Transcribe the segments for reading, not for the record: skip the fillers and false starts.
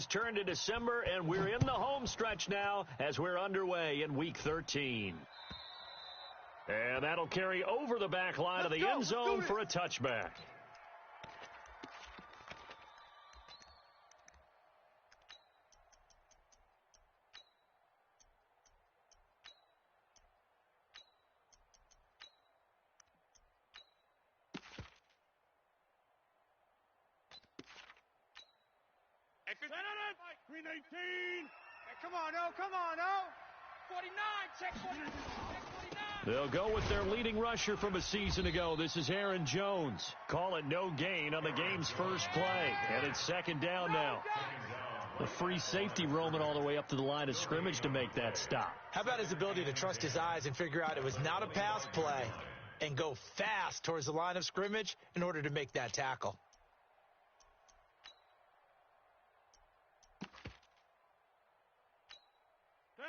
has turned to December, and we're in the home stretch now as we're underway in Week 13. And that'll carry over the back line of the end zone for a touchback. Green 18. Hey, come on, oh. 49, check 49. They'll go with their leading rusher from a season ago. This is Aaron Jones. Call it no gain on the game's first play. And it's second down now. A free safety roaming all the way up to the line of scrimmage to make that stop. How about his ability to trust his eyes and figure out it was not a pass play and go fast towards the line of scrimmage in order to make that tackle?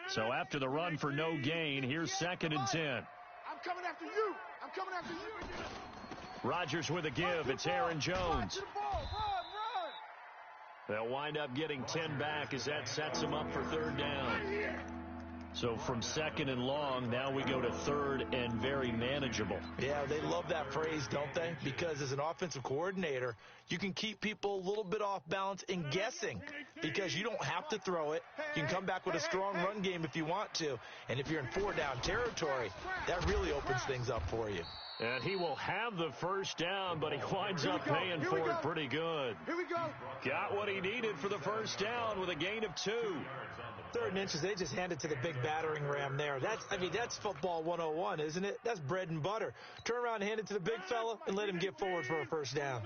So after the run for no gain, here's 2nd and 10. I'm coming after you. Rodgers with a give. It's Aaron Jones. Run. They'll wind up getting 10 back as that sets them up for 3rd down. So from 2nd and long, now we go to 3rd and very manageable. Yeah, they love that phrase, don't they? Because as an offensive coordinator, you can keep people a little bit off balance and guessing because you don't have to throw it. You can come back with a strong run game if you want to. And if you're in 4-down territory, that really opens things up for you. And he will have the first down, but he winds up paying for it pretty good. Here we go. Got what he needed for the first down with a gain of 2. 3rd and inches, they just hand it to the big battering ram there. That's football 101, isn't it? That's bread and butter. Turn around and hand it to the big fella and let him get forward for a first down.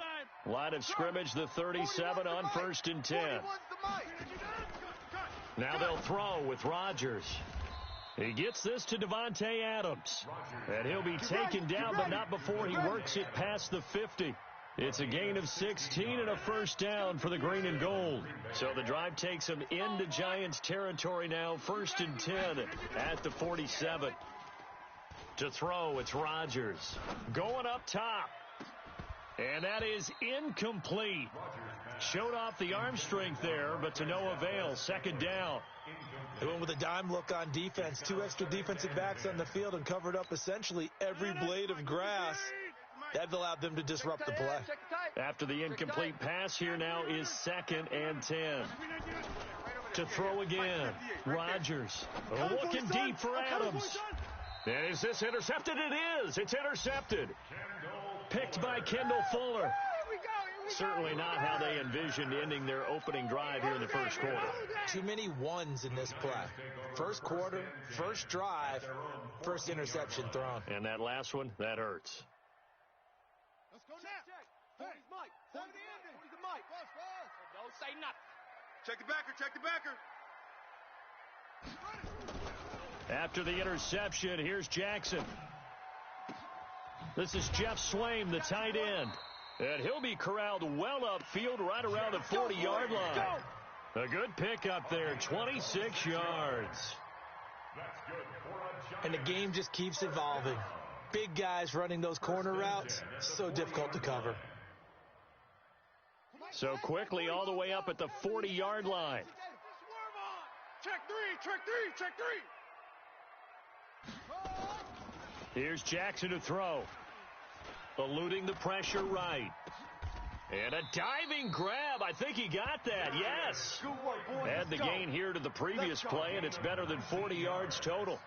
Line of scrimmage, the 37 on 1st and 10. Now they'll throw with Rodgers. He gets this to Devontae Adams. And he'll be taken down, but not before he works it past the 50. It's a gain of 16 and a first down for the green and gold. So the drive takes him into Giants territory now. 1st and 10 at the 47. To throw, it's Rodgers. Going up top. And that is incomplete. Showed off the arm strength there, but to no avail. 2nd down. They went with a dime look on defense. 2 extra defensive backs on the field and covered up essentially every blade of grass. That allowed them to disrupt the play. After the incomplete pass, here now is 2nd and 10. To throw again, Rodgers looking deep for Adams. And is this intercepted? It is. It's intercepted. Picked by Kendall Fuller. Certainly not how they envisioned ending their opening drive here in the first quarter. Too many ones in this play. First quarter, first drive, first interception thrown. And that last one, that hurts. Let's go now. 40's Mike. 40's the Mike. Don't say nothing. Check the backer. After the interception, here's Jackson. This is Jeff Swaim, the tight end. And he'll be corralled well upfield right around the 40-yard line. A good pickup there, 26 yards. And the game just keeps evolving. Big guys running those corner routes, so difficult to cover. So quickly all the way up at the 40-yard line. Check three. Here's Jackson to throw. Eluding the pressure right. And a diving grab. I think he got that. Yes. Add the gain here to the previous play, and it's better than 40 yards total.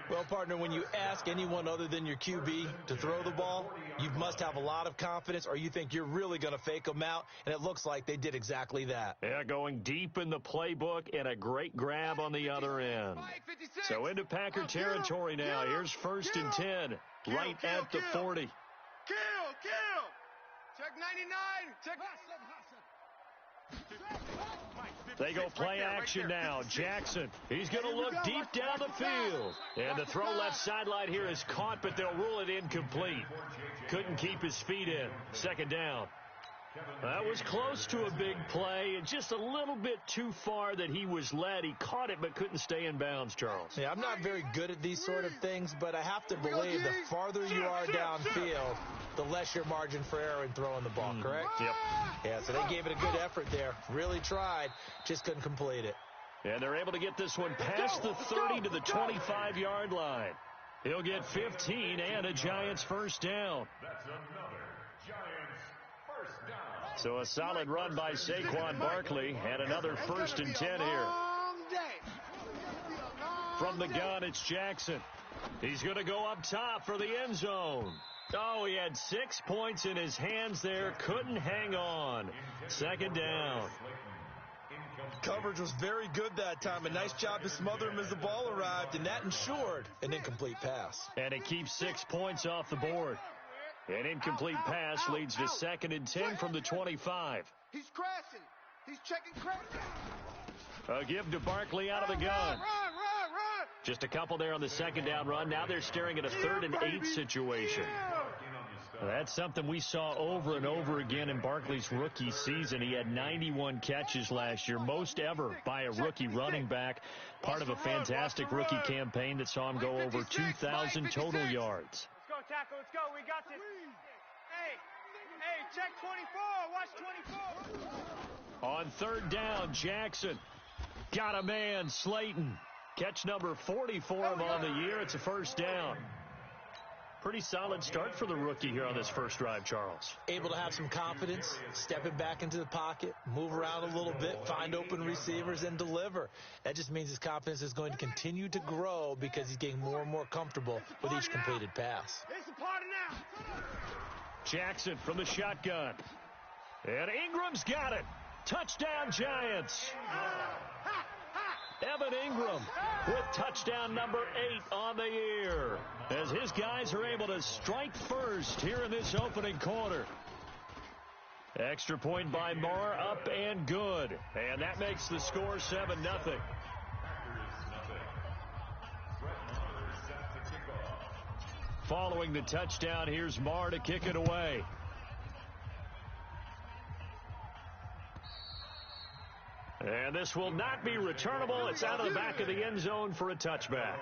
Well, partner, when you ask anyone other than your QB to throw the ball, you must have a lot of confidence, or you think you're really going to fake them out, and it looks like they did exactly that. Yeah, going deep in the playbook and a great grab on the other end. So into Packer territory now. Here's 1st and 10, right at the 40. Kill. Check 99. Check. They go play action now. Jackson, he's going to look deep down the field. And the throw left sideline here is caught, but they'll rule it incomplete. Couldn't keep his feet in. 2nd down. That was close to a big play, and just a little bit too far that he was led. He caught it but couldn't stay in bounds, Charles. Yeah, I'm not very good at these sort of things, but I have to believe the farther you are downfield, the less your margin for error in throwing the ball, correct? Yep. Yeah, so they gave it a good effort there. Really tried, just couldn't complete it. And they're able to get this one past the 30 to the 25-yard line. He'll get 15 and a Giants first down. That's another Giants first down. So a solid run by Saquon Barkley and another 1st and 10 here. From the gun, it's Jackson. He's going to go up top for the end zone. Oh, he had 6 points in his hands there. Couldn't hang on. 2nd down. Coverage was very good that time. A nice job to smother him as the ball arrived, and that ensured an incomplete pass. And it keeps 6 points off the board. An incomplete pass leads to 2nd and 10 from the 25. He's crashing. He's checking crash. A give to Barkley out of the gun. Run. Just a couple there on the 2nd down run. Now they're staring at a 3rd and 8 situation. That's something we saw over and over again in Barkley's rookie season. He had 91 catches last year, most ever by a rookie running back, part of a fantastic rookie campaign that saw him go over 2,000 total yards. Let's go, tackle. Let's go. We got this. Hey, check 24. Watch 24. On 3rd down, Jackson got a man, Slayton. Catch number 40 for him on the year. It's a first down. Pretty solid start for the rookie here on this first drive, Charles. Able to have some confidence, stepping back into the pocket, move around a little bit, find open receivers, and deliver. That just means his confidence is going to continue to grow because he's getting more and more comfortable with each completed pass. It's a party now. Jackson from the shotgun. And Ingram's got it. Touchdown, Giants. Evan Ingram with touchdown number 8 on the year, as his guys are able to strike first here in this opening quarter. Extra point by Marr, up and good. And that makes the score 7-0. Following the touchdown, here's Marr to kick it away. And this will not be returnable. It's out of the back of the end zone for a touchback.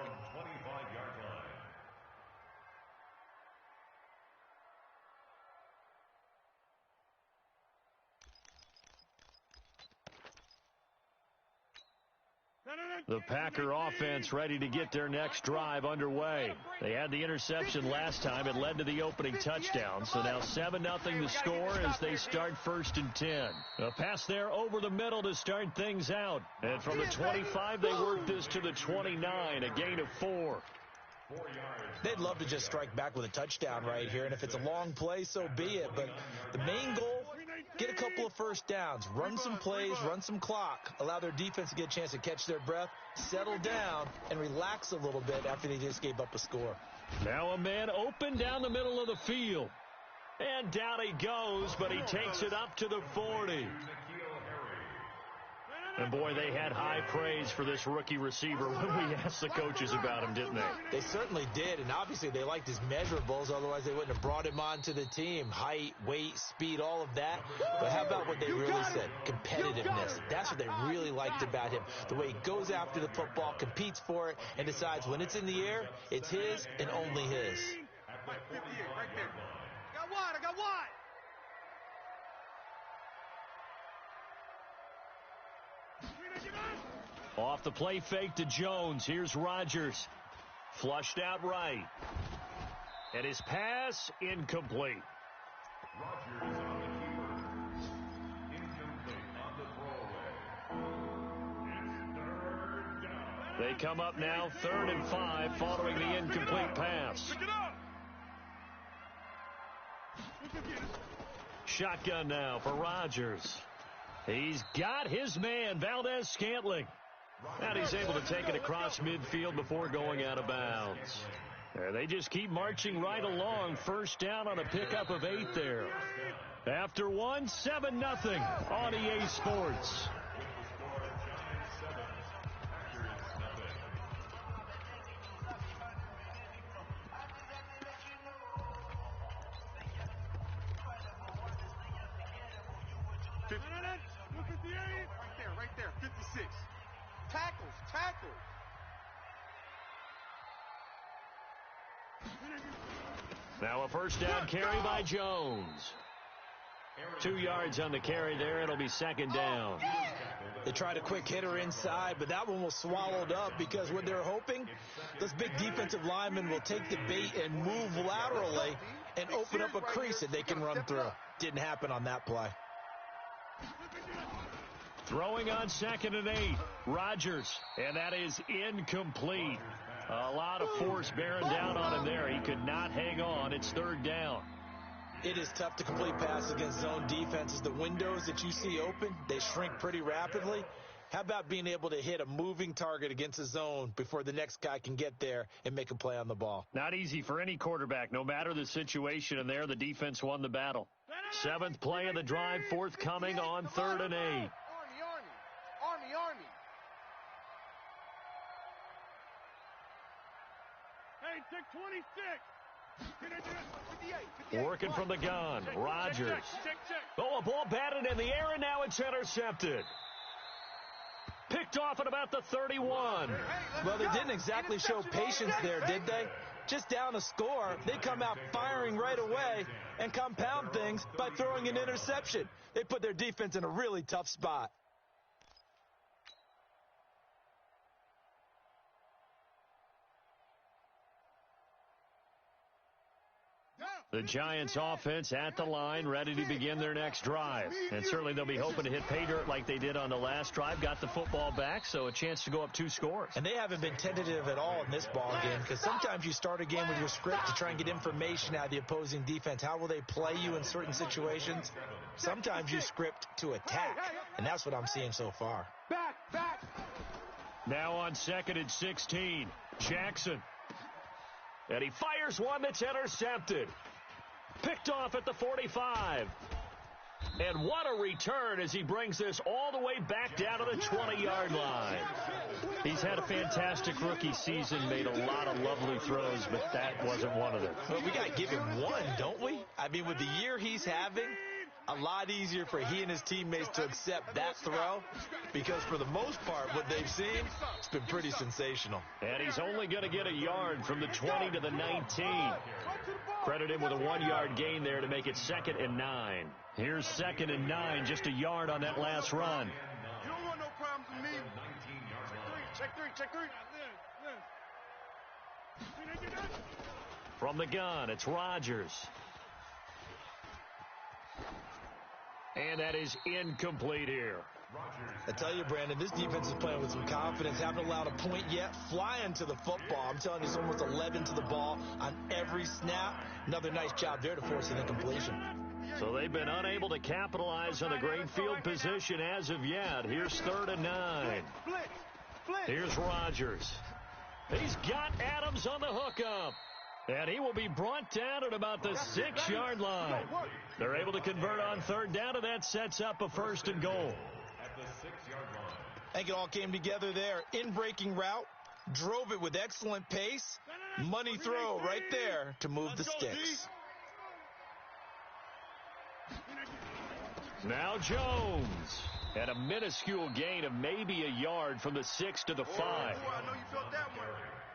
The Packer offense ready to get their next drive underway. They had the interception last time. It led to the opening touchdown. So now 7-0 the score as they start 1st and 10. A pass there over the middle to start things out. And from the 25, they work this to the 29, a gain of 4. They'd love to just strike back with a touchdown right here, and if it's a long play, so be it. But the main goal, get a couple of first downs, run some plays, run some clock, allow their defense to get a chance to catch their breath, settle down, and relax a little bit after they just gave up a score. Now a man open down the middle of the field. And down he goes, but he takes it up to the 40. And, boy, they had high praise for this rookie receiver when we asked the coaches about him, didn't they? They certainly did, and obviously they liked his measurables. Otherwise, they wouldn't have brought him onto the team. Height, weight, speed, all of that. But how about what they really said? Competitiveness. That's what they really liked about him. The way he goes after the football, competes for it, and decides when it's in the air, it's his and only his. Right there. I got wide. Off the play fake to Jones. Here's Rodgers. Flushed out right. And his pass incomplete. Rodgers on the keeper. Incomplete on the throwaway. It's 3rd down. They come up now 3rd and 5 following the incomplete pass. Pick it up. Shotgun now for Rodgers. He's got his man, Valdez-Scantling. And he's able to take it across midfield before going out of bounds. And they just keep marching right along. First down on a pickup of 8 there. After one, 7-0 on EA Sports. Right there, 56. Tackles. Now a first down carry by Jones. 2 yards on the carry there. It'll be second down. They tried a quick hitter inside, but that one was swallowed up because what they're hoping, those big defensive linemen will take the bait and move laterally and open up a crease that they can run through. Didn't happen on that play. Throwing on 2nd and 8, Rodgers, and that is incomplete. A lot of force bearing down on him there. He could not hang on. It's 3rd down. It is tough to complete passes against zone defenses. The windows that you see open, they shrink pretty rapidly. How about being able to hit a moving target against a zone before the next guy can get there and make a play on the ball? Not easy for any quarterback, no matter the situation, and there the defense won the battle. 7th play of the drive, forthcoming on 3rd and 8. Army. Hey, take 26. Working from the gun, Rodgers. Oh, a ball batted in the air, and now it's intercepted. Picked off at about the 31. Well, they didn't exactly show patience there, did they? Just down a score, they come out firing right away and compound things by throwing an interception. They put their defense in a really tough spot. The Giants offense at the line, ready to begin their next drive. And certainly they'll be hoping to hit pay dirt like they did on the last drive. Got the football back, so a chance to go up 2 scores. And they haven't been tentative at all in this ball game, because sometimes you start a game with your script to try and get information out of the opposing defense. How will they play you in certain situations? Sometimes you script to attack, and that's what I'm seeing so far. Back. Now on 2nd and 16, Jackson. And he fires one that's intercepted. Picked off at the 45. And what a return as he brings this all the way back down to the 20-yard line. He's had a fantastic rookie season, made a lot of lovely throws, but that wasn't one of them. But we got to give him one, don't we? I mean, with the year he's having, a lot easier for he and his teammates to accept that throw, because for the most part, what they've seen, it's been pretty sensational. And he's only going to get a yard from the 20 to the 19. Credit him with a 1-yard gain there to make it 2nd and 9. Here's 2nd and 9, just a yard on that last run. You don't want no problems with me. Check three. From the gun, it's Rodgers. And that is incomplete here. I tell you, Brandon, this defense is playing with some confidence. Haven't allowed a point yet. Flying to the football. I'm telling you, it's almost 11 to the ball on every snap. Another nice job there to force an incompletion. So they've been unable to capitalize on the great field position as of yet. Here's 3rd and 9. Here's Rodgers. He's got Adams on the hookup. And he will be brought down at about the 6-yard line. They're able to convert on 3rd down, and that sets up a 1st and goal. At the 6-yard line. I think it all came together there. In-breaking route, drove it with excellent pace. Money throw right there to move the sticks. Now Jones. At a minuscule gain of maybe a yard from the 6 to the 5. I know you felt that one.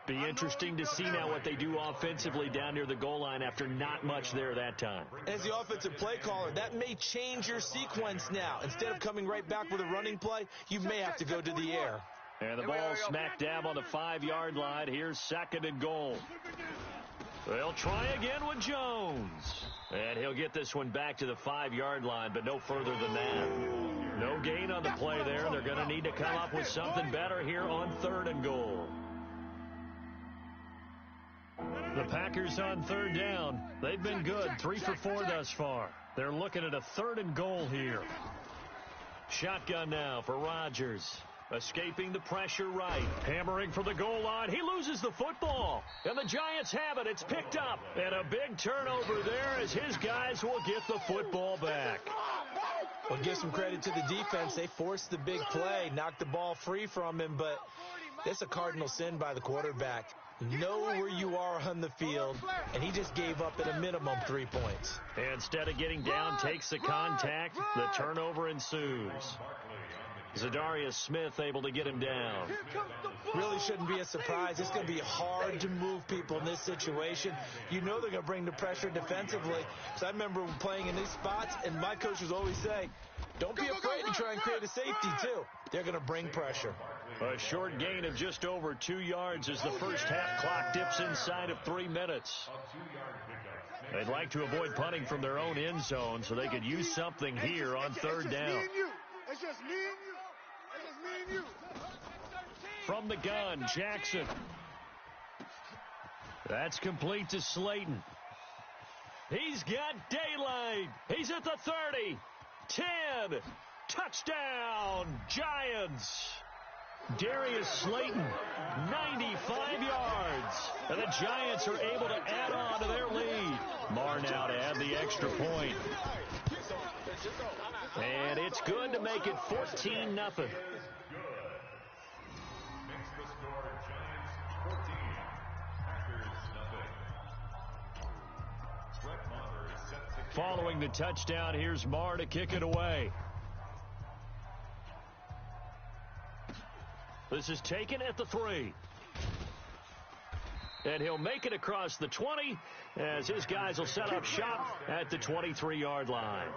Be interesting to see now what they do offensively down near the goal line after not much there that time. As the offensive play caller, that may change your sequence now. Instead of coming right back with a running play, you may have to go to the air. And the ball smack dab on the 5-yard line. Here's 2nd and goal. They'll try again with Jones. And he'll get this one back to the 5-yard line, but no further than that. No gain on the play there. They're going to need to come up with something better here on 3rd and goal. The Packers on 3rd down. They've been good, 3 for 4 thus far. They're looking at a 3rd and goal here. Shotgun now for Rodgers. Escaping the pressure right. Hammering for the goal line. He loses the football. And the Giants have it. It's picked up. And a big turnover there as his guys will get the football back. Well, give some credit to the defense. They forced the big play, knocked the ball free from him, but That's a cardinal sin by the quarterback. Know where you are on the field, and he just gave up at a minimum 3 points. Instead of getting down, takes the contact. The turnover ensues. Zadarius Smith able to get him down. Really shouldn't be a surprise. It's going to be hard to move people in this situation. You know they're going to bring the pressure defensively. So I remember playing in these spots, and my coaches always say, don't be afraid to try and create a safety, too. They're going to bring pressure. A short gain of just over 2 yards as the first half clock dips inside of 3 minutes. They'd like to avoid punting from their own end zone so they could use something here on third down. It's just me and you. It's just me and you. From the gun, Jackson. That's complete to Slayton. He's got daylight. He's at the 30. 10. Touchdown, Giants. Darius Slayton, 95 yards. And the Giants are able to add on to their lead. Marr now to add the extra point. And it's good to make it 14-0. Following the touchdown, here's Marr to kick it away. This is taken at the 3. And he'll make it across the 20 as his guys will set up shop at the 23-yard line.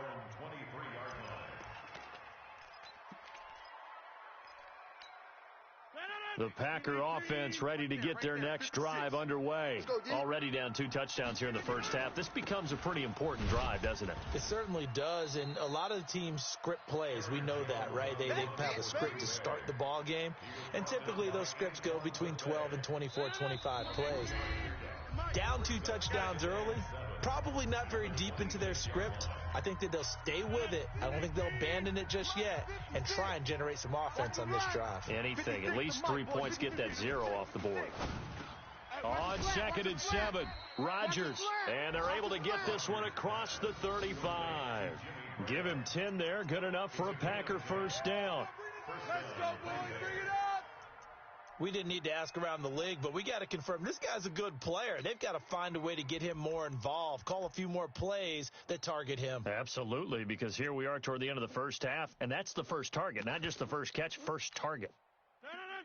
The Packer offense ready to get their next drive underway. Already down 2 touchdowns here in the first half. This becomes a pretty important drive, doesn't it? It certainly does, and a lot of the teams script plays. We know that, right? They have a script to start the ball game, and typically those scripts go between 12 and 24, 25 plays. Down 2 touchdowns early, probably not very deep into their script. I think that they'll stay with it. I don't think they'll abandon it just yet and try and generate some offense on this drive. Anything. At least 3 points, get that 0 off the board. On 2nd and 7, Rodgers. And they're able to get this one across the 35. Give him 10 there. Good enough for a Packer first down. Let's go, boys. Bring it up. We didn't need to ask around the league, but we got to confirm this guy's a good player. They've got to find a way to get him more involved, call a few more plays that target him. Absolutely, because here we are toward the end of the first half, and that's the first target, not just the first catch, first target.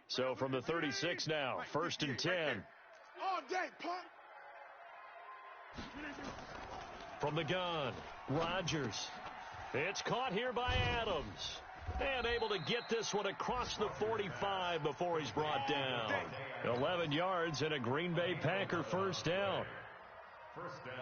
So from the 36 now, 1st and 10. All day, punk. From the gun, Rodgers. It's caught here by Adams. And able to get this one across the 45 before he's brought down. 11 yards and a Green Bay Packer first down. First down,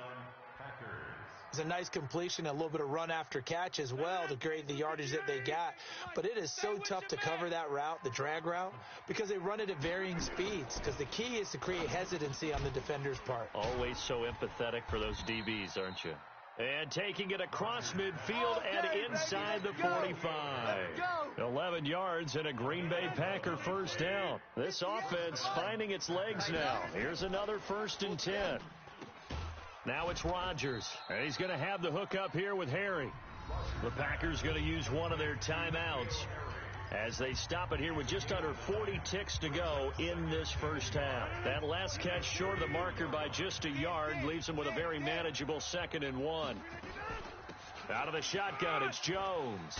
Packers. It's a nice completion, a little bit of run after catch as well to create the yardage that they got. But it is so tough to cover that route, the drag route, because they run it at varying speeds. Because the key is to create hesitancy on the defender's part. Always so empathetic for those DBs, aren't you? And taking it across midfield and inside the 45. 11 yards and a Green Bay Packer first down. This offense finding its legs now. Here's another 1st and 10. Now it's Rodgers. And he's going to have the hook up here with Harry. The Packers going to use one of their timeouts as they stop it here with just under 40 ticks to go in this first half. That last catch short of the marker by just a yard leaves them with a very manageable 2nd and 1. Out of the shotgun, it's Jones.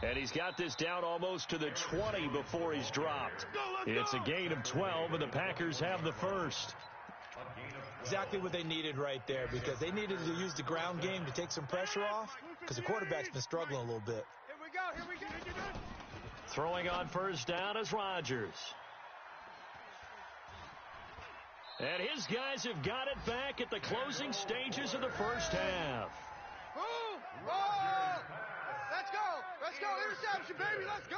And he's got this down almost to the 20 before he's dropped. It's a gain of 12, and the Packers have the first. Exactly what they needed right there, because they needed to use the ground game to take some pressure off, because the quarterback's been struggling a little bit. Here we go. Here we go. Throwing on first down is Rodgers. And his guys have got it back at the closing stages of the first half. Oh! Let's go! Let's go! Interception, baby! Let's go!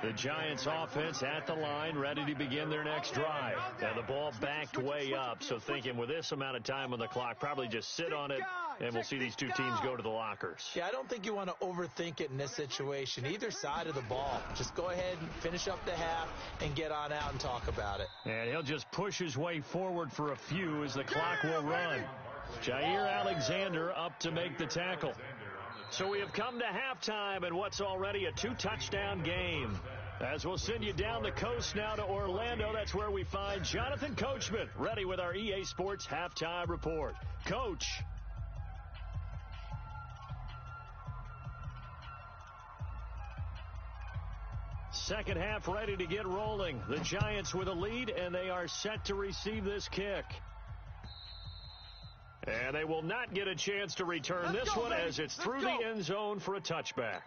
The Giants offense at the line, ready to begin their next drive. And the ball backed way up, so thinking with this amount of time on the clock, probably just sit on it, and we'll see these two teams go to the lockers. Yeah, I don't think you want to overthink it in this situation. Either side of the ball. Just go ahead and finish up the half and get on out and talk about it. And he'll just push his way forward for a few as the clock will run. Jair Alexander up to make the tackle. So we have come to halftime in what's already a 2-touchdown game. As we'll send you down the coast now to Orlando, that's where we find Jonathan Coachman, ready with our EA Sports Halftime Report. Coach. Second half ready to get rolling. The Giants with a lead, and they are set to receive this kick. And they will not get a chance to return this one as it's through the end zone for a touchback.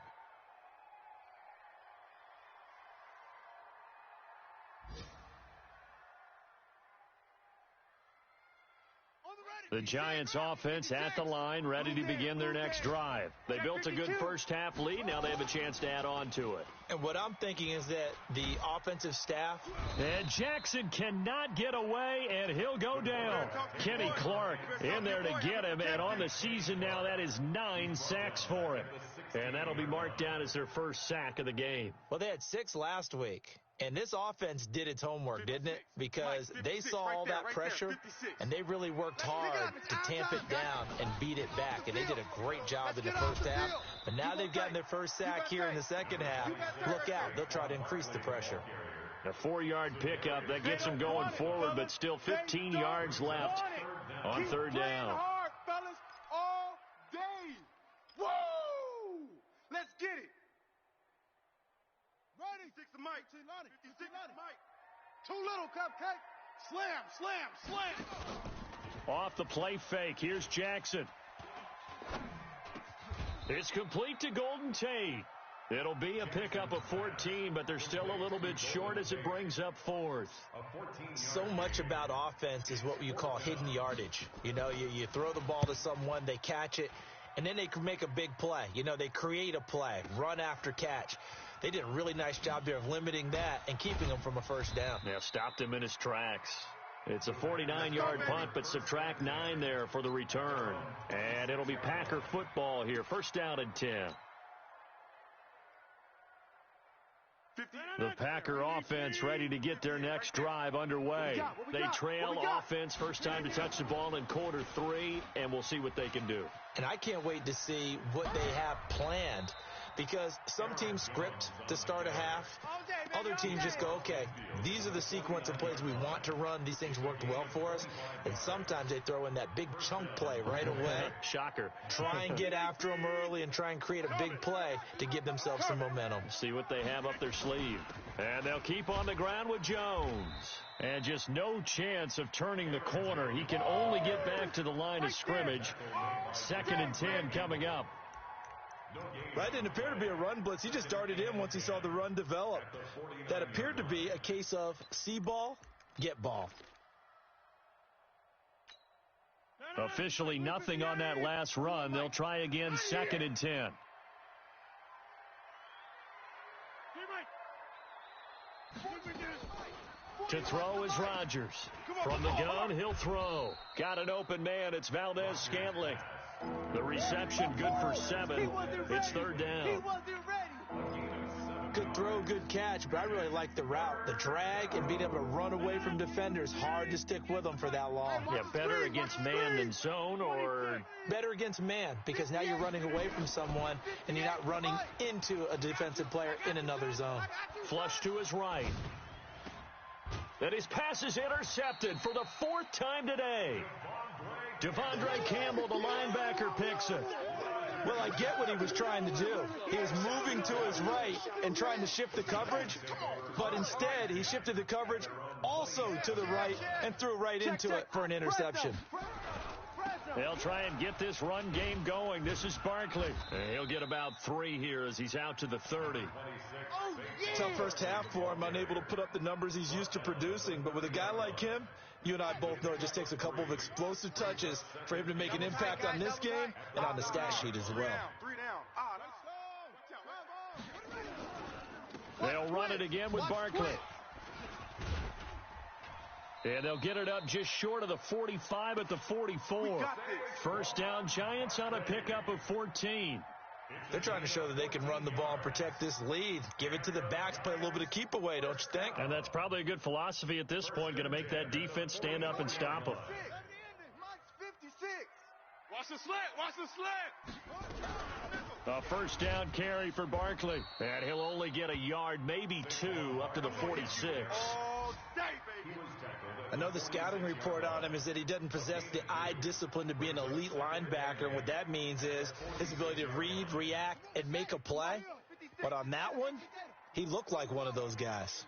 The Giants offense at the line, ready to begin their next drive. They built a good first half lead. Now they have a chance to add on to it. And what I'm thinking is that the offensive staff. And Jackson cannot get away, and he'll go down. Kenny Clark in there to get him, and on the season now, that is 9 sacks for him. And that'll be marked down as their first sack of the game. Well, they had 6 last week. And this offense did its homework, didn't it? Because they saw all that pressure, and they really worked hard to tamp it down and beat it back. And they did a great job in the first half. But now they've gotten their first sack here in the second half. Look out. They'll try to increase the pressure. A 4-yard pickup. That gets them going forward, but still 15 yards left on third down. Hard, fellas, all day. Woo! Let's get it. Ready, 56 the mic. 56 the mic. Too little, Cupcake. Slam, slam, slam. Off the play fake. Here's Jackson. It's complete to Golden Tate. It'll be a pickup of 14, but they're still a little bit short as it brings up fourth. So much about offense is what you call hidden yardage. You know, you throw the ball to someone, they catch it, and then they can make a big play. You know, they create a play, run after catch. They did a really nice job there of limiting that and keeping him from a first down. Yeah, stopped him in his tracks. It's a 49-yard punt, but subtract 9 there for the return. And it'll be Packer football here. First down and 10. The Packer offense ready to get their next drive underway. They trail offense, first time to touch the ball in quarter 3, and we'll see what they can do. And I can't wait to see what they have planned, because some teams script to start a half. Other teams just go, okay, these are the sequence of plays we want to run. These things worked well for us. And sometimes they throw in that big chunk play right away. Shocker. Try and get after them early and try and create a big play to give themselves some momentum. See what they have up their sleeve. And they'll keep on the ground with Jones. And just no chance of turning the corner. He can only get back to the line of scrimmage. Second and 10 coming up. That didn't appear to be a run blitz. He just darted in once he saw the run develop. That appeared to be a case of see ball, get ball. Officially nothing on that last run. They'll try again, second and 10. To throw is Rodgers. From the gun, he'll throw. Got an open man. It's Valdez-Scantling. The reception good for 7. It's third down. Good throw, good catch, but I really like the route. The drag and being able to run away from defenders. Hard to stick with them for that long. Yeah, better against man than zone, or? Better against man, because now you're running away from someone and you're not running into a defensive player in another zone. Flush to his right. And his pass is intercepted for the 4th time today. Devondre Campbell, the linebacker, picks it. Well, I get what he was trying to do. He was moving to his right and trying to shift the coverage, but instead he shifted the coverage also to the right and threw right into it for an interception. They'll try and get this run game going. This is Barkley. He'll get about 3 here as he's out to the 30. Tough first half for him, unable to put up the numbers he's used to producing. But with a guy like him, you and I both know it just takes a couple of explosive touches for him to make an impact on this game and on the stat sheet as well. They'll run it again with Barkley. And they'll get it up just short of the 45 at the 44. First down, Giants on a pickup of 14. They're trying to show that they can run the ball and protect this lead. Give it to the backs, play a little bit of keep away, don't you think? And that's probably a good philosophy at this point, going to make that defense stand up and stop them. Watch the slant, watch the slant. A first down carry for Barkley. And he'll only get a yard, maybe 2, up to the 46. I know the scouting report on him is that he doesn't possess the eye discipline to be an elite linebacker. And what that means is his ability to read, react, and make a play. But on that one, he looked like one of those guys.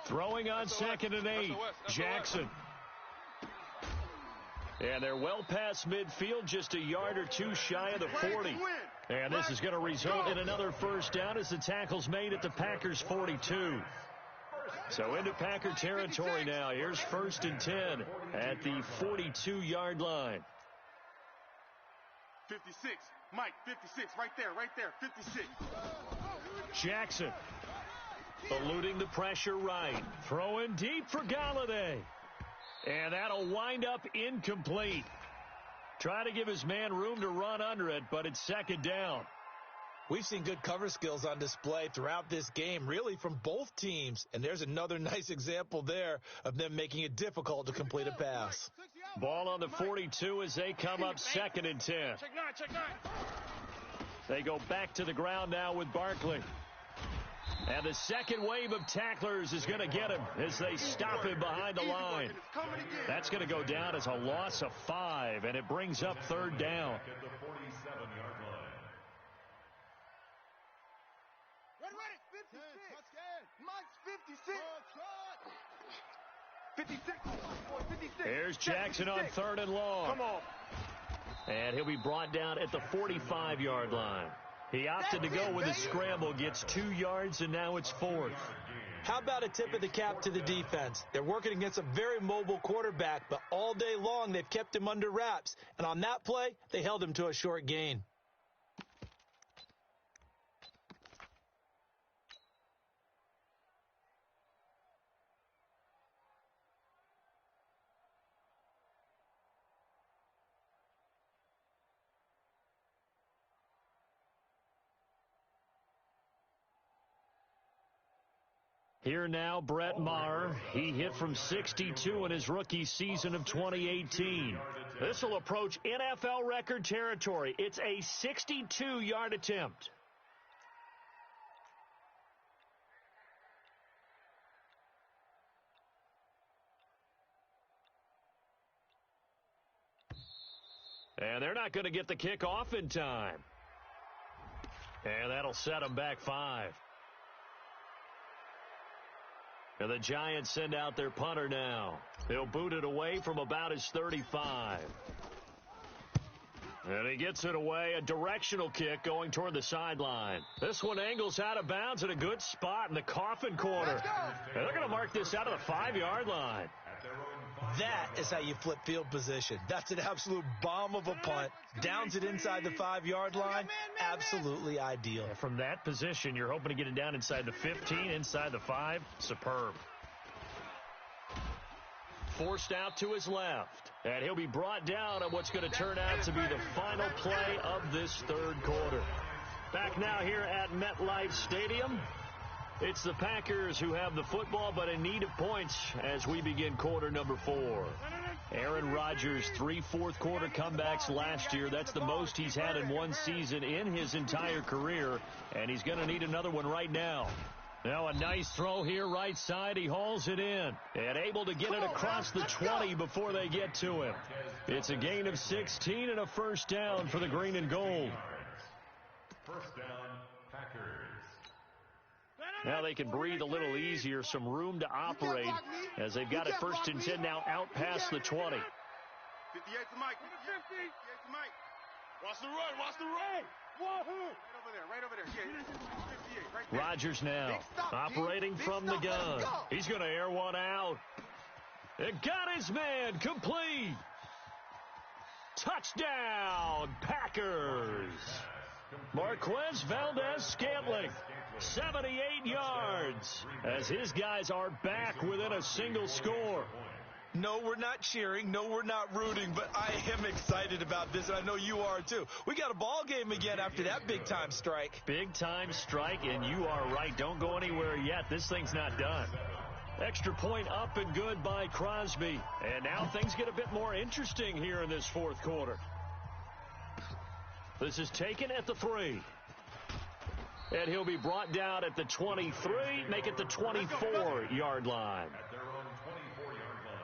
Throwing on 2nd and 8. Jackson. And they're well past midfield, just a yard or 2 shy of the 40. And this is going to result in another first down as the tackle's made at the Packers' 42. So into Packer territory now. Here's 1st and 10 at the 42-yard line. 56. Mike, 56. Right there. 56. Jackson eluding the pressure right. Throwing deep for Galladay. And that'll wind up incomplete. Try to give his man room to run under it, but it's 2nd down. We've seen good cover skills on display throughout this game, really from both teams. And there's another nice example there of them making it difficult to complete a pass. Ball on the 42 as they come up 2nd and 10. Check nine. They go back to the ground now with Barkley. And the second wave of tacklers is going to get him as they stop him behind the line. That's going to go down as a loss of 5, and it brings up 3rd down. At the 47-yard line. Ready. 56. Mike's 56. 56. Here's Jackson on 3rd and long. Come on. And he'll be brought down at the 45-yard line. He opted to go with a scramble, gets 2 yards, and now it's 4th. How about a tip of the cap to the defense? They're working against a very mobile quarterback, but all day long they've kept him under wraps. And on that play, they held him to a short gain. Here now, Brett Maher. He hit from 62 in his rookie season of 2018. This will approach NFL record territory. It's a 62-yard attempt. And they're not going to get the kick off in time. And that'll set them back 5. And the Giants send out their punter now. He'll boot it away from about his 35. And he gets it away, a directional kick going toward the sideline. This one angles out of bounds at a good spot in the coffin corner. And they're going to mark this out of the 5-yard line. That is how you flip field position. That's an absolute bomb of a punt. Downs it inside the 5-yard line. Absolutely ideal. From that position, you're hoping to get it down inside the 15, inside the 5. Superb. Forced out to his left. And he'll be brought down on what's going to turn out to be the final play of this 3rd quarter. Back now here at MetLife Stadium. It's the Packers who have the football, but in need of points as we begin quarter number 4. Aaron Rodgers, 3 fourth-quarter comebacks last year. That's the most he's had in one season in his entire career, and he's going to need another one right now. Now a nice throw here, right side. He hauls it in and able to get it across the 20 before they get to him. It's a gain of 16 and a first down for the green and gold. First down, Packers. Now they can breathe a little easier, some room to operate as they've got it 1st and 10 now out past the 20. 58 to Mike. 58 to Mike. Watch the run. Wahoo! Right over there. Yeah, 58, right there. Rodgers now operating from the gun. He's going to air one out. It got his man complete. Touchdown, Packers. Marquez Valdez-Scantling, 78 yards, as his guys are back within a single score. No, we're not cheering. No, we're not rooting, but I am excited about this, and I know you are too. We got a ball game again after that big-time strike. Big-time strike, and you are right. Don't go anywhere yet. This thing's not done. Extra point up and good by Crosby. And now things get a bit more interesting here in this 4th quarter. This is taken at the 3. And he'll be brought down at the 23, make it the 24-yard line. At their own 24-yard line.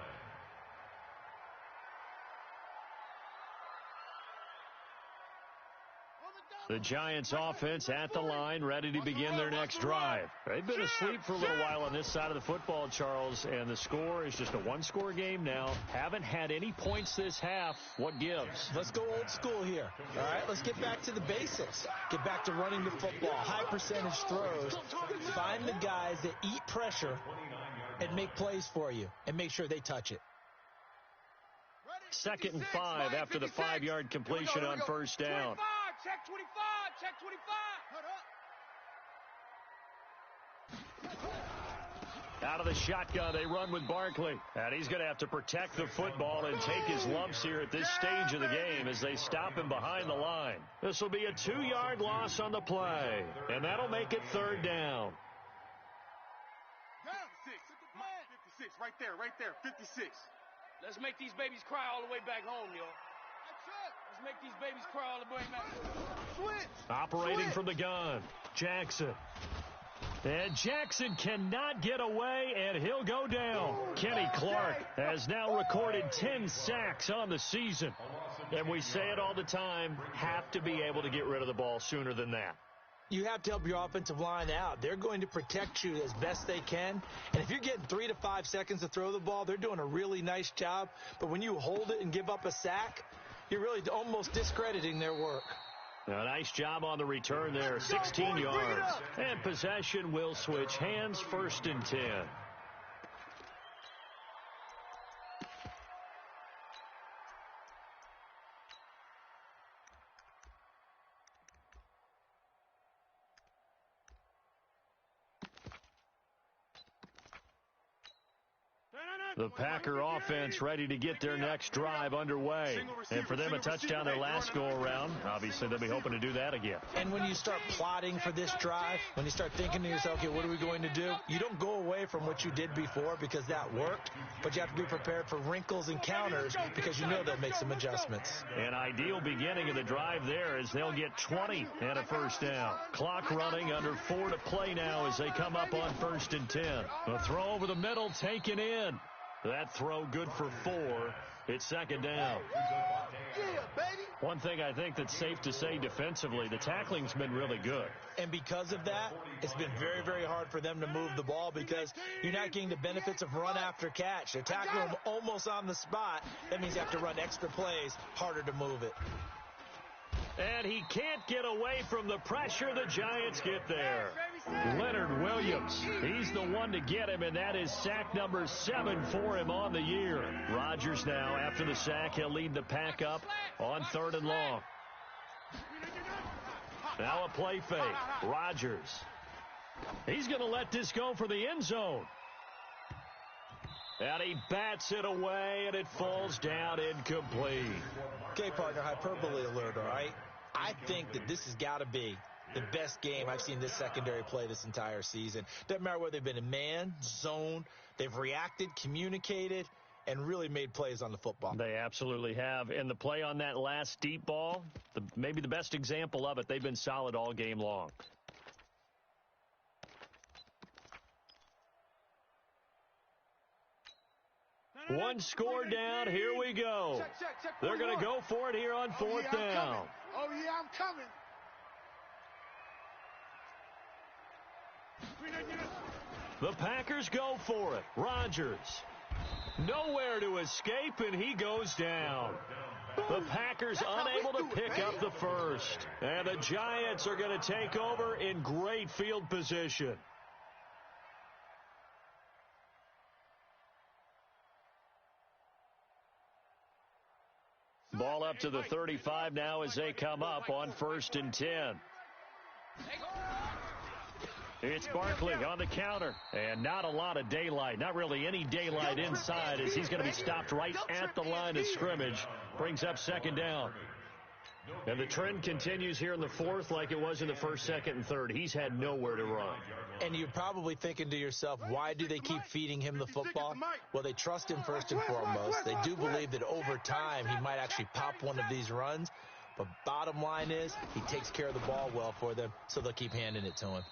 The Giants offense at the line, ready to begin their next drive. They've been asleep for a little while on this side of the football, Charles, and the score is just a one-score game now. Haven't had any points this half. What gives? Let's go old school here. All right, let's get back to the basics. Get back to running the football, high percentage throws. Find the guys that eat pressure and make plays for you, and make sure they touch it. 2nd and 5 after the 5-yard completion on first down. Check 25, check 25. Out of the shotgun, they run with Barkley. And he's going to have to protect the football and take his lumps here at this stage of the game as they stop him behind the line. This will be a 2-yard loss on the play, and that'll make it 3rd down. 56, right there, 56. Let's make these babies cry all the way back home, yo. Let's make these babies cry all the way back home. Operating from the gun, Jackson. And Jackson cannot get away, and he'll go down. Kenny Clark has now recorded 10 sacks on the season. And we say it all the time, have to be able to get rid of the ball sooner than that. You have to help your offensive line out. They're going to protect you as best they can. And if you're getting 3 to 5 seconds to throw the ball, they're doing a really nice job. But when you hold it and give up a sack, you're really almost discrediting their work. A nice job on the return there, 16 yards. And possession will switch hands, 1st and 10. The Packer offense ready to get their next drive underway. And for them, a touchdown their last go-around. Obviously, they'll be hoping to do that again. And when you start plotting for this drive, when you start thinking to yourself, okay, what are we going to do? You don't go away from what you did before because that worked, but you have to be prepared for wrinkles and counters because you know they'll make some adjustments. An ideal beginning of the drive there as they'll get 20 and a 1st down. Clock running, under 4 to play now as they come up on 1st and 10. A throw over the middle taken in. That throw good for 4. It's 2nd down. One thing I think that's safe to say defensively, the tackling's been really good. And because of that, it's been very, very hard for them to move the ball because you're not getting the benefits of run after catch. They're tackling them almost on the spot. That means you have to run extra plays, harder to move it. And he can't get away from the pressure. The Giants get there. Leonard Williams, he's the one to get him, and that is sack number 7 for him on the year. Rodgers now, after the sack, he'll lead the pack up on 3rd and long. Now a play fake. Rodgers. He's going to let this go for the end zone. And he bats it away, and it falls down incomplete. Okay, partner, hyperbole alert, all right? I think that this has got to be the best game I've seen this secondary play this entire season. Doesn't matter whether they've been in man, zone, they've reacted, communicated, and really made plays on the football. They absolutely have. And the play on that last deep ball, maybe the best example of it, they've been solid all game long. One score down. Here we go. They're going to go for it here on 4th down. Oh, yeah, I'm coming. The Packers go for it. Rodgers. Nowhere to escape, and he goes down. The Packers unable to pick up the first. And the Giants are going to take over in great field position. Ball up to the 35 now as they come up on 1st and 10. It's Barkley on the counter. And not a lot of daylight. Not really any daylight inside as he's going to be stopped right at the line of scrimmage. Brings up 2nd down. And the trend continues here in the 4th like it was in the 1st, 2nd, and 3rd. He's had nowhere to run. And you're probably thinking to yourself, why do they keep feeding him the football? Well, they trust him first and foremost. They do believe that over time he might actually pop one of these runs. But bottom line is he takes care of the ball well for them, so they'll keep handing it to him.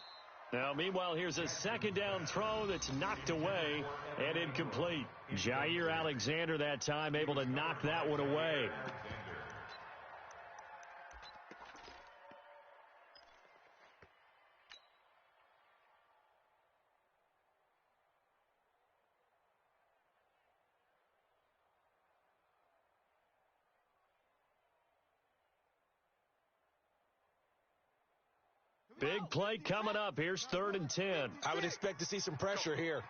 Now, meanwhile, here's a second down throw that's knocked away and incomplete. Jair Alexander that time able to knock that one away. Big play coming up. Here's 3rd and 10. I would expect to see some pressure here.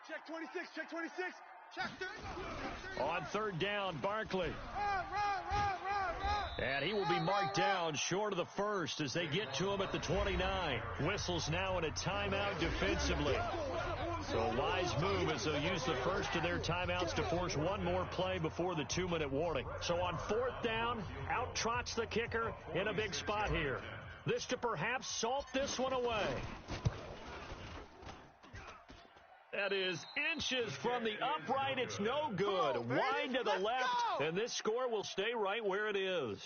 Check 26, check 26. Check 30. On 3rd down, Barkley. And he will be marked down short of the first as they get to him at the 29. Whistles now in a timeout defensively. So a wise move as they'll use the first of their timeouts to force one more play before the 2-minute warning. So on 4th down, out trots the kicker in a big spot here. This to perhaps salt this one away. That is inches from the upright. It's no good. Wide to the left, and this score will stay right where it is.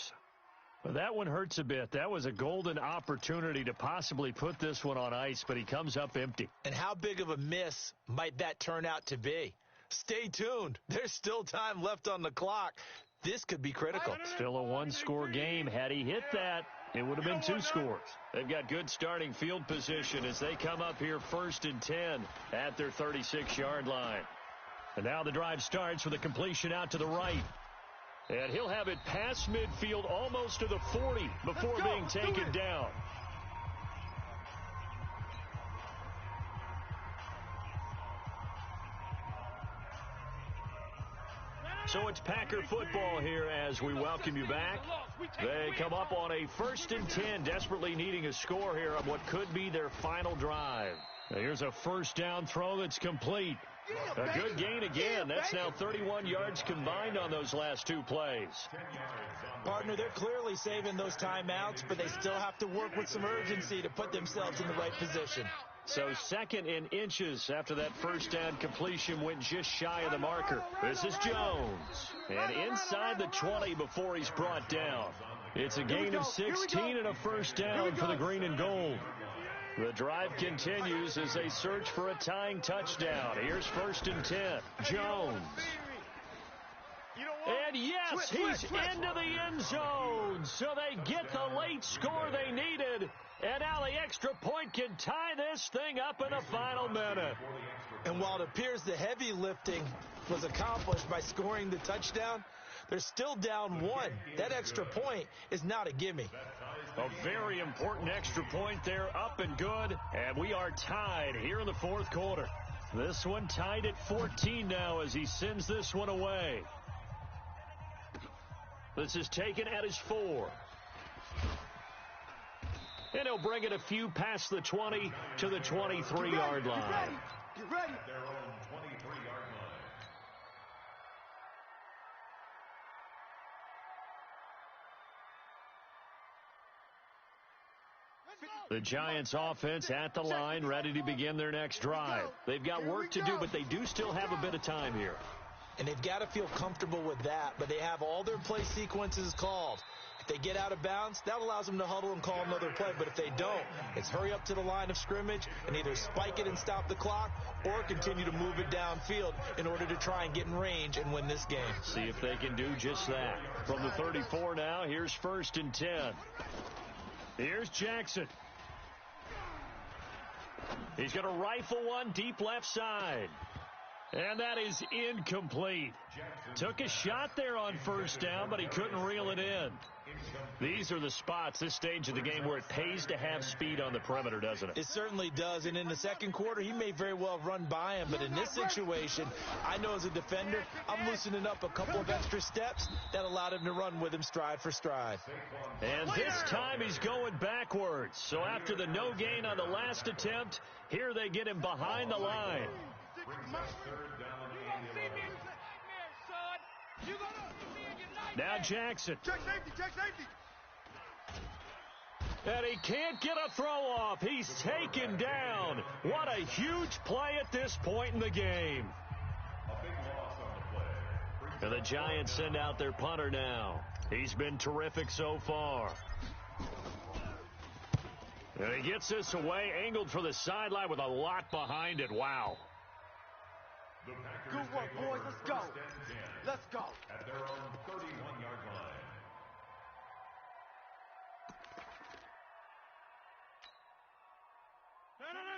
But that one hurts a bit. That was a golden opportunity to possibly put this one on ice, but he comes up empty. And how big of a miss might that turn out to be? Stay tuned. There's still time left on the clock. This could be critical. Still a one-score game. Had he hit that, it would have been 2 scores. They've got good starting field position as they come up here 1st and 10 at their 36-yard line. And now the drive starts with a completion out to the right. And he'll have it past midfield almost to the 40 before being taken down. So it's Packer football here as we welcome you back. They come up on a 1st and 10, desperately needing a score here on what could be their final drive. Now here's a 1st down throw that's complete. A good gain again. That's now 31 yards combined on those last 2 plays. Partner, they're clearly saving those timeouts, but they still have to work with some urgency to put themselves in the right position. So 2nd and inches after that 1st down completion went just shy of the marker. This is Jones. And inside the 20 before he's brought down. It's a gain of 16 and a 1st down for the green and gold. The drive continues as they search for a tying touchdown. Here's 1st and 10. Jones. And yes, he's into the end zone. So they get the late score they needed. And now the extra point can tie this thing up in the final minute. And while it appears the heavy lifting was accomplished by scoring the touchdown, they're still down 1. That extra point is not a gimme. A very important extra point there, up and good. And we are tied here in the 4th quarter. This one tied at 14 now as he sends this one away. This is taken at his 4. And he'll bring it a few past the 20 to the 23-yard line. Get ready. Their own 23-yard line. The Giants offense at the line, ready to begin their next drive. They've got work to do, but they do still have a bit of time here. And they've got to feel comfortable with that, but they have all their play sequences called. If they get out of bounds, that allows them to huddle and call another play. But if they don't, it's hurry up to the line of scrimmage and either spike it and stop the clock or continue to move it downfield in order to try and get in range and win this game. See if they can do just that. From the 34 now, here's 1st and 10. Here's Jackson. He's going to rifle one deep left side. And that is incomplete. Took a shot there on 1st down, but he couldn't reel it in. These are the spots, this stage of the game, where it pays to have speed on the perimeter, doesn't it? It certainly does. And in the 2nd quarter, he may very well run by him. But in this situation, I know as a defender, I'm loosening up a couple of extra steps that allowed him to run with him stride for stride. And this time he's going backwards. So after the no gain on the last attempt, here they get him behind the line. Now Jackson. Check safety, check safety. And he can't get a throw off. He's taken down. What a huge play at this point in the game. And the Giants send out their punter now. He's been terrific so far. And he gets this away, angled for the sideline with a lot behind it. Wow. Good work, boys. Let's go. Let's go. At their own 31-yard line.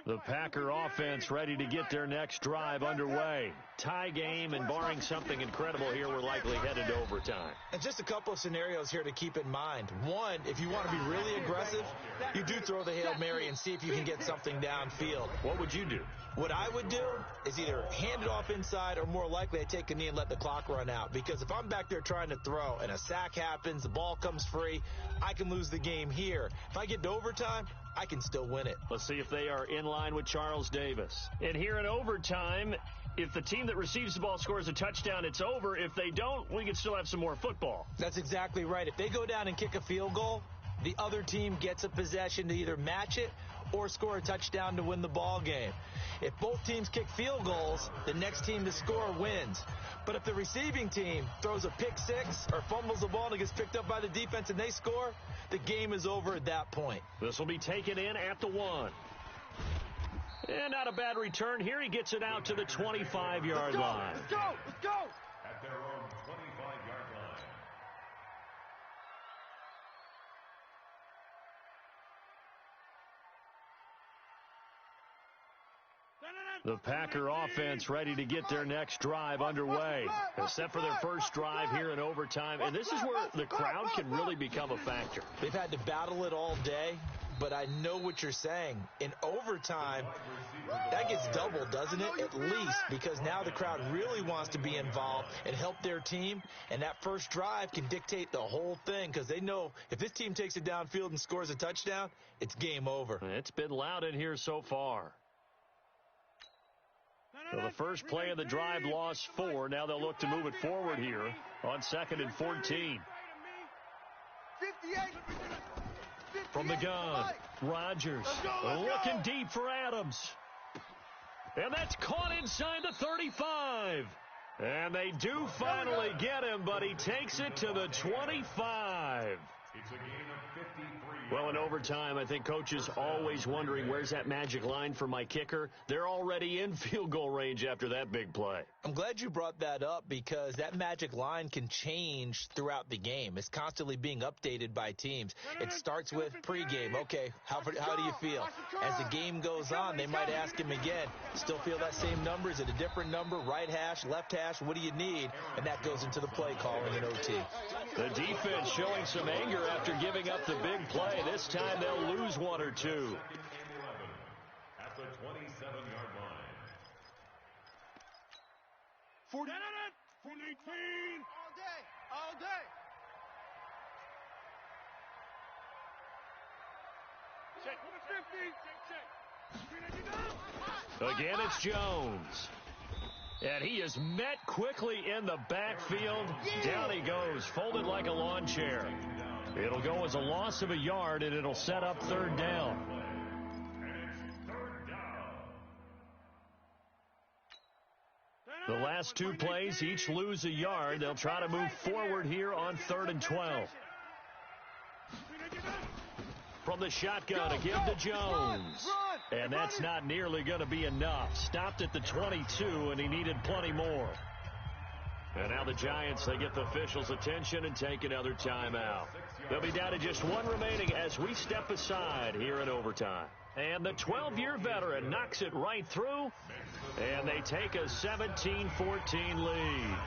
The Packer offense ready to get their next drive underway. Tie game, and barring something incredible here, we're likely headed to overtime. And just a couple of scenarios here to keep in mind. One, if you want to be really aggressive, you do throw the Hail Mary and see if you can get something downfield. What would you do? What I would do is either hand it off inside, or more likely I take a knee and let the clock run out. Because if I'm back there trying to throw and a sack happens, the ball comes free, I can lose the game here. If I get to overtime, I can still win it. Let's see if they are in line with Charles Davis. And here in overtime, if the team that receives the ball scores a touchdown, it's over. If they don't, we can still have some more football. That's exactly right. If they go down and kick a field goal, the other team gets a possession to either match it or score a touchdown to win the ball game. If both teams kick field goals, the next team to score wins. But if the receiving team throws a pick six or fumbles the ball and it gets picked up by the defense and they score, the game is over at that point. This will be taken in at the 1. And not a bad return here. He gets it out to the 25-yard line. Let's go. Let's go. At their own 25-yard line. The Packer offense ready to get their next drive underway. Except for their first drive here in overtime. And this is where the crowd can really become a factor. They've had to battle it all day, but I know what you're saying. In overtime, that gets doubled, doesn't it? At least, because now the crowd really wants to be involved and help their team. And that first drive can dictate the whole thing, because they know if this team takes it downfield and scores a touchdown, it's game over. It's been loud in here so far. So the first play of the drive lost 4. Now they'll look to move it forward here on 2nd and 14. 58. From the gun, Rodgers looking deep for Adams. And that's caught inside the 35. And they do finally get him, but he takes it to the 25. It's a gain of 53. Well, in overtime, I think coaches always wondering, where's that magic line for my kicker? They're already in field goal range after that big play. I'm glad you brought that up, because that magic line can change throughout the game. It's constantly being updated by teams. It starts with pregame. Okay, how do you feel? As the game goes on, they might ask him again, still feel that same number? Is it a different number? Right hash, left hash, what do you need? And that goes into the play calling in OT. The defense showing some anger after giving up the big play. This time they'll lose 1 or 2. At the 27-yard line. 40. 18. All day. All day. Check. 50. Check. Again, it's Jones. And he is met quickly in the backfield. Down he goes, folded like a lawn chair. It'll go as a loss of a yard, and it'll set up 3rd down. The last 2 plays each lose a yard. They'll try to move forward here on 3rd and 12. From the shotgun, a give to Jones. And that's not nearly going to be enough. Stopped at the 22, and he needed plenty more. And now the Giants, they get the officials' attention and take another timeout. They'll be down to just 1 remaining as we step aside here in overtime. And the 12-year veteran knocks it right through, and they take a 17-14 lead.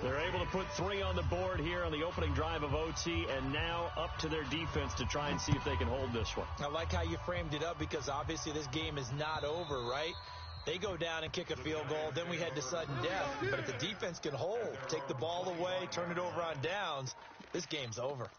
They're able to put 3 on the board here on the opening drive of OT, and now up to their defense to try and see if they can hold this one. I like how you framed it up, because obviously this game is not over, right? They go down and kick a field goal, then we head to sudden death. But if the defense can hold, take the ball away, turn it over on downs, this game's over.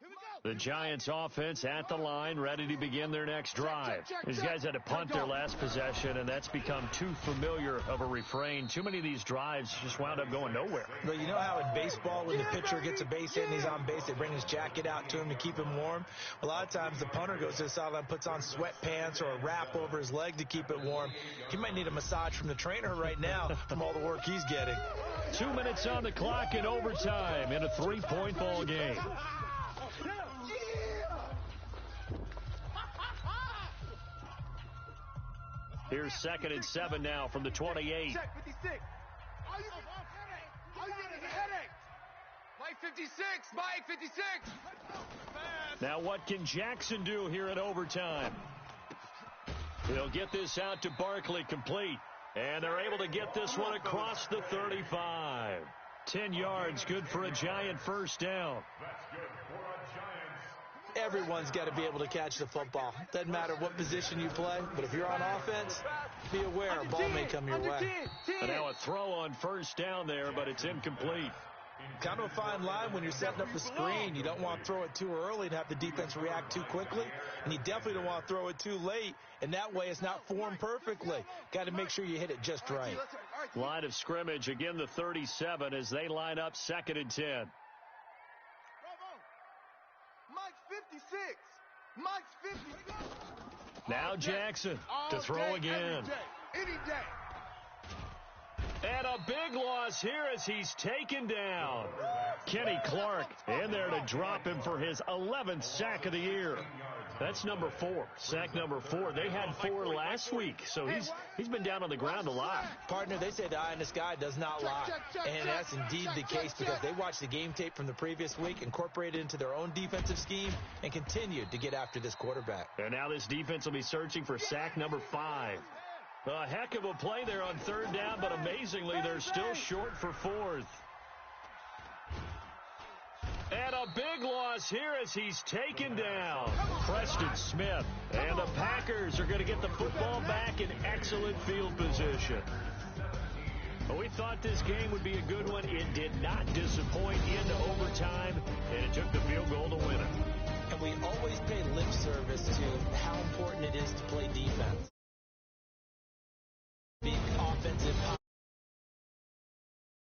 Here we go. The Giants offense at the line, ready to begin their next drive. These guys had to punt their last possession, and that's become too familiar of a refrain. Too many of these drives just wound up going nowhere. But you know how in baseball, when the pitcher gets a base hit and he's on base, they bring his jacket out to him to keep him warm? A lot of times the punter goes to the sideline, puts on sweatpants or a wrap over his leg to keep it warm. He might need a massage from the trainer right now from all the work he's getting. 2 minutes on the clock in overtime in a 3-point ball game. Here's 2nd and 7 now from the 28. Check 56. All you get is a headache. Mike 56. Mike 56. Now what can Jackson do here in overtime? He'll get this out to Barkley, complete. And they're able to get this one across the 35. 10 yards, good for a Giant first down. That's good for a Giants. Everyone's got to be able to catch the football. Doesn't matter what position you play, but if you're on offense, be aware a ball may come your way. And now a throw on first down there, but it's incomplete. Kind of a fine line when you're setting up a screen. You don't want to throw it too early and have the defense react too quickly, and you definitely don't want to throw it too late, and that way it's not formed perfectly. Got to make sure you hit it just right. Line of scrimmage, again the 37 as they line up 2nd and 10. Mike's 56. Mike's 56. Now Jackson to throw again. Any day. And a big loss here as he's taken down. Kenny Clark in there to drop him for his 11th sack of the year. That's number 4, sack number 4. They had 4 last week, so he's been down on the ground a lot. Partner, they say the eye in the sky does not lie, and that's indeed the case because they watched the game tape from the previous week, incorporated it into their own defensive scheme, and continued to get after this quarterback. And now this defense will be searching for sack number 5. A heck of a play there on 3rd down, but amazingly, they're still short for 4th. And a big loss here as he's taken down. Preston Smith. And the Packers are going to get the football back in excellent field position. Well, we thought this game would be a good one. It did not disappoint into overtime.